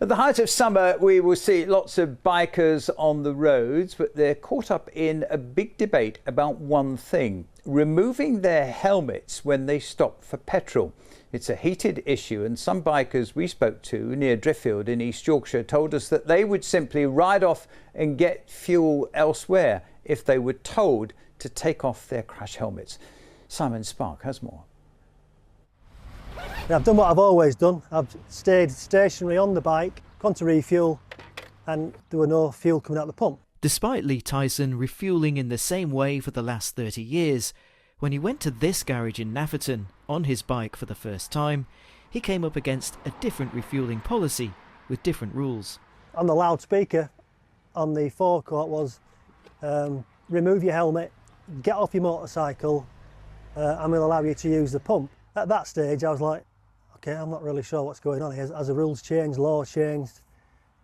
At the height of summer, we will see lots of bikers on the roads, but they're caught up in a big debate about one thing: removing their helmets when they stop for petrol. It's a heated issue, and some bikers we spoke to near Driffield in East Yorkshire told us that they would simply ride off and get fuel elsewhere if they were told to take off their crash helmets. Simon Spark has more. I've done what I've always done. I've stayed stationary on the bike, gone to refuel, and there were no fuel coming out the pump. Despite Lee Tyson refuelling in the same way for the last 30 years, when he went to this garage in Nafferton on his bike for the first time, he came up against a different refuelling policy with different rules. On the loudspeaker on the forecourt was remove your helmet, get off your motorcycle, and we'll allow you to use the pump. At that stage I was like, okay, I'm not really sure what's going on here. As the rules changed, laws changed.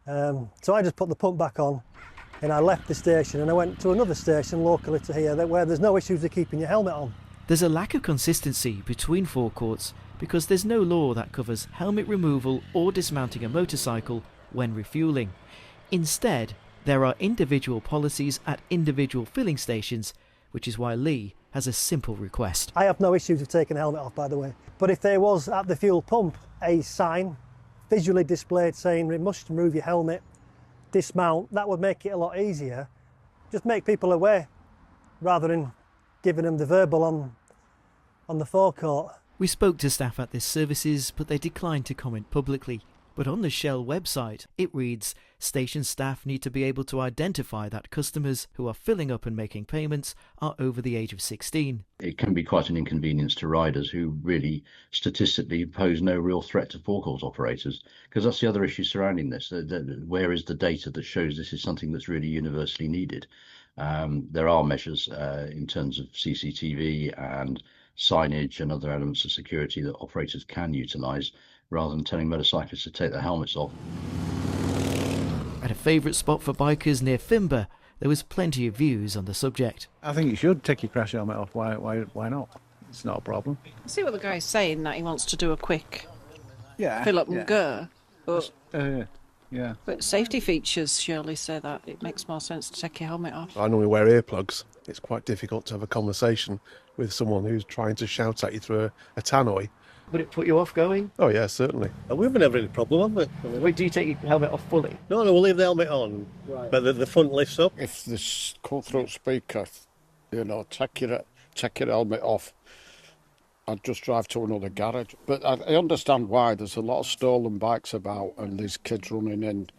So I just put the pump back on and I left the station and I went to another station locally to here where there's no issues with keeping your helmet on. There's a lack of consistency between forecourts because there's no law that covers helmet removal or dismounting a motorcycle when refuelling. Instead, there are individual policies at individual filling stations, which is why Lee has a simple request. I have no issues with taking the helmet off, by the way. But if there was at the fuel pump a sign visually displayed saying you must remove your helmet, dismount, that would make it a lot easier. Just make people aware rather than giving them the verbal on the forecourt. We spoke to staff at this services, but they declined to comment publicly. But on the Shell website, it reads, station staff need to be able to identify that customers who are filling up and making payments are over the age of 16. It can be quite an inconvenience to riders who really statistically pose no real threat to forecourt operators, because that's the other issue surrounding this. Where is the data that shows this is something that's really universally needed? There are measures in terms of CCTV and signage and other elements of security that operators can utilise, rather than telling motorcyclists to take their helmets off. At a favourite spot for bikers near Fimber, there was plenty of views on the subject. I think you should take your crash helmet off. Why not? It's not a problem. I see what the guy's saying, that he wants to do a quick fill up and go. But, yeah. but safety features surely say that it makes more sense to take your helmet off. I normally wear earplugs. It's quite difficult to have a conversation with someone who's trying to shout at you through a tannoy. Would it put you off going? Oh yeah, certainly. We haven't had any problem, have we? Wait, do you take your helmet off fully? No, we'll leave the helmet on, right. But the front lifts up. If this cut-throat speaker, take your helmet off, I'd just drive to another garage. But I understand why. There's a lot of stolen bikes about and these kids running in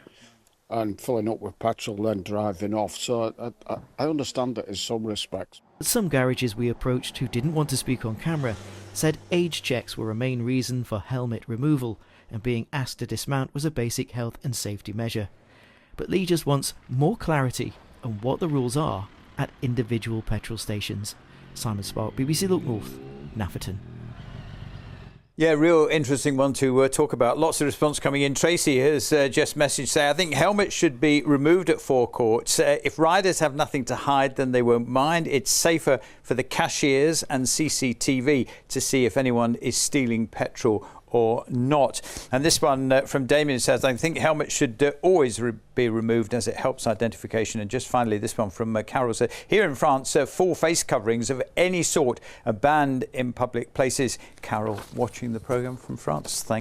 and filling up with petrol, then driving off. So I understand it in some respects. Some garages we approached who didn't want to speak on camera said age checks were a main reason for helmet removal, and being asked to dismount was a basic health and safety measure. But Lee just wants more clarity on what the rules are at individual petrol stations. Simon Spark, BBC Look North, Nafferton. Yeah, real interesting one to talk about. Lots of response coming in. Tracy has just messaged saying, I think helmets should be removed at forecourts. If riders have nothing to hide, then they won't mind. It's safer for the cashiers and CCTV to see if anyone is stealing petrol or not. And this one from Damien says, I think helmets should always be removed as it helps identification. And just finally, this one from Carol said, here in France, full face coverings of any sort are banned in public places. Carol, watching the programme from France. Thank you.